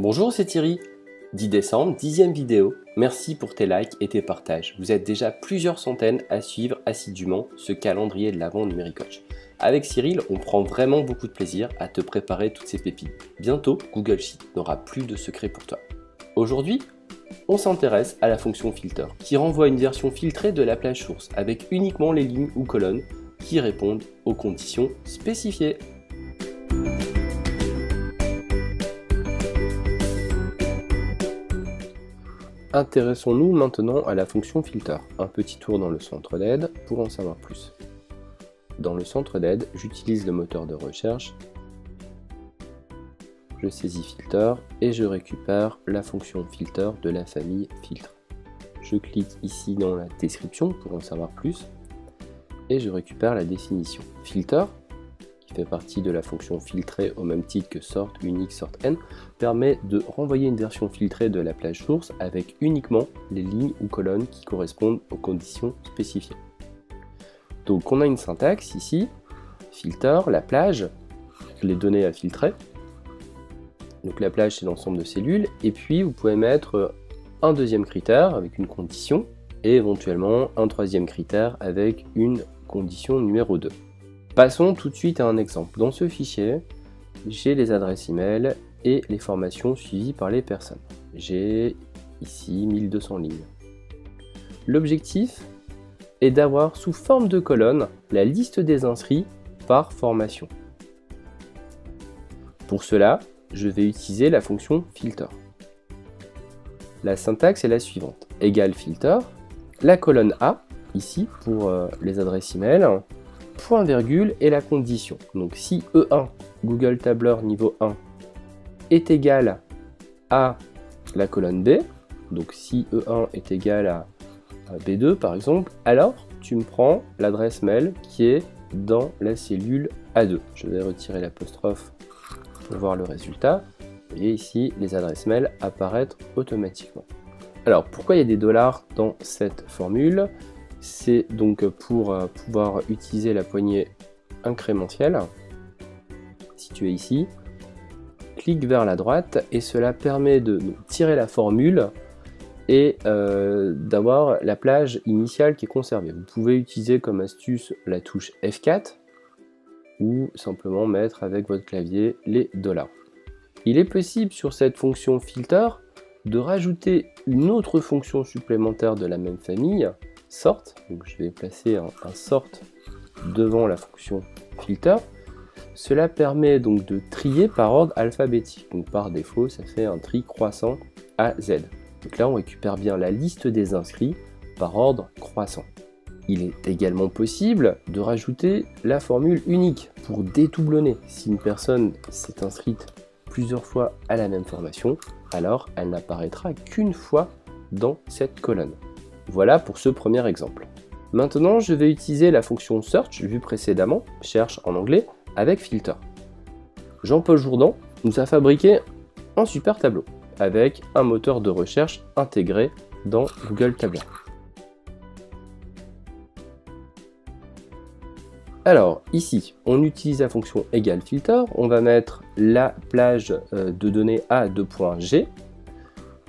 Bonjour, c'est Thierry. 10 décembre, 10e vidéo. Merci pour tes likes et tes partages. Vous êtes déjà plusieurs centaines à suivre assidûment ce calendrier de l'Avent Numéricoach. Avec Cyril, on prend vraiment beaucoup de plaisir à te préparer toutes ces pépites. Bientôt, Google Sheet n'aura plus de secret pour toi. Aujourd'hui, on s'intéresse à la fonction filter, qui renvoie une version filtrée de la plage source, avec uniquement les lignes ou colonnes qui répondent aux conditions spécifiées. Intéressons-nous maintenant à la fonction filter. Un petit tour dans le centre d'aide pour en savoir plus. Dans le centre d'aide, j'utilise le moteur de recherche, je saisis filter et je récupère la fonction filter de la famille filtre. Je clique ici dans la description pour en savoir plus et je récupère la définition. Filter, qui fait partie de la fonction filtrée au même titre que sort, unique, sort n, permet de renvoyer une version filtrée de la plage source avec uniquement les lignes ou colonnes qui correspondent aux conditions spécifiées. Donc on a une syntaxe ici, filter, la plage, les données à filtrer. Donc la plage c'est l'ensemble de cellules et puis vous pouvez mettre un deuxième critère avec une condition et éventuellement un troisième critère avec une condition numéro 2. Passons tout de suite à un exemple. Dans ce fichier, j'ai les adresses email et les formations suivies par les personnes. J'ai ici 1200 lignes. L'objectif est d'avoir sous forme de colonne la liste des inscrits par formation. Pour cela, je vais utiliser la fonction filter. La syntaxe est la suivante. Égale filter, la colonne A, ici pour les adresses email, point virgule et la condition. Donc si E1, Google Tableur niveau 1, est égal à la colonne B, donc si E1 est égal à B2 par exemple, alors tu me prends l'adresse mail qui est dans la cellule A2. Je vais retirer l'apostrophe pour voir le résultat. Vous voyez ici, les adresses mail apparaître automatiquement. Alors pourquoi il y a des dollars dans cette formule? C'est donc pour pouvoir utiliser la poignée incrémentielle, située ici. Clique vers la droite et cela permet de tirer la formule et d'avoir la plage initiale qui est conservée. Vous pouvez utiliser comme astuce la touche F4 ou simplement mettre avec votre clavier les dollars. Il est possible sur cette fonction filter de rajouter une autre fonction supplémentaire de la même famille, sort. Donc je vais placer un sort devant la fonction filter. Cela permet donc de trier par ordre alphabétique. Donc par défaut, ça fait un tri croissant à Z. Donc là, on récupère bien la liste des inscrits par ordre croissant. Il est également possible de rajouter la formule unique pour dédoublonner. Si une personne s'est inscrite plusieurs fois à la même formation, alors elle n'apparaîtra qu'une fois dans cette colonne. Voilà pour ce premier exemple. Maintenant, je vais utiliser la fonction search vue précédemment, cherche en anglais, avec filter. Jean-Paul Jourdan nous a fabriqué un super tableau avec un moteur de recherche intégré dans Google Tableur. Alors ici, on utilise la fonction égale filter, on va mettre la plage de données A2.g,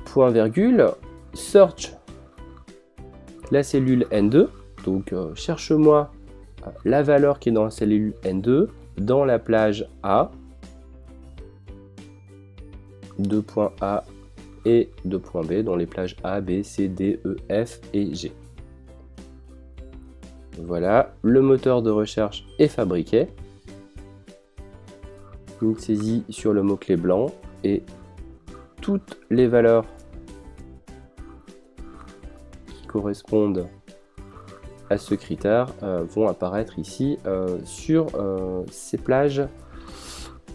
point virgule, search la cellule N2, donc cherche-moi la valeur qui est dans la cellule N2 dans la plage A, 2.A et 2.B, dans les plages A, B, C, D, E, F et G. Voilà, le moteur de recherche est fabriqué. Il saisit sur le mot-clé blanc et toutes les valeurs qui correspondent à ce critère vont apparaître ici sur ces plages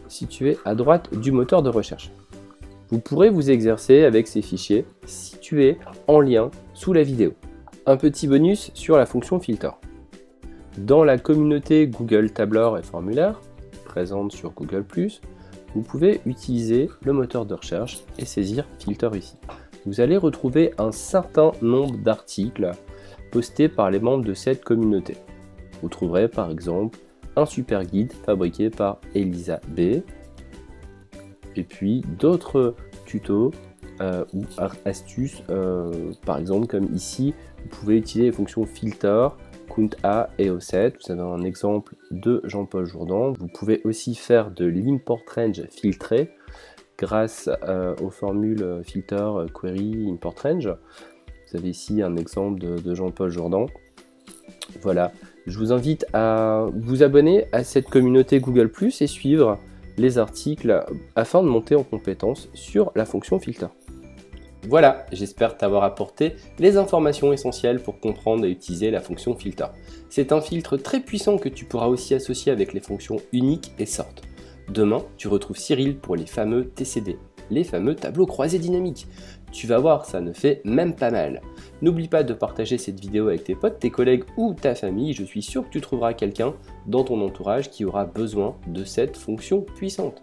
situées à droite du moteur de recherche. Vous pourrez vous exercer avec ces fichiers situés en lien sous la vidéo. Un petit bonus sur la fonction filter. Dans la communauté Google Tableur et Formulaire, présente sur Google+, vous pouvez utiliser le moteur de recherche et saisir filter ici. Vous allez retrouver un certain nombre d'articles postés par les membres de cette communauté. Vous trouverez par exemple un super guide fabriqué par Elisa B, et puis d'autres tutos ou astuces, par exemple comme ici, vous pouvez utiliser les fonctions filter, count_a et offset. Vous avez un exemple de Jean-Paul Jourdan. Vous pouvez aussi faire de l'import range filtré grâce aux formules filter, query, import range. Vous avez ici un exemple de Jean-Paul Jourdan. Voilà, je vous invite à vous abonner à cette communauté Google+, et suivre les articles afin de monter en compétence sur la fonction filter. Voilà, j'espère t'avoir apporté les informations essentielles pour comprendre et utiliser la fonction filter. C'est un filtre très puissant que tu pourras aussi associer avec les fonctions unique et sort. Demain, tu retrouves Cyril pour les fameux TCD, les fameux tableaux croisés dynamiques. Tu vas voir, ça ne fait même pas mal. N'oublie pas de partager cette vidéo avec tes potes, tes collègues ou ta famille. Je suis sûr que tu trouveras quelqu'un dans ton entourage qui aura besoin de cette fonction puissante.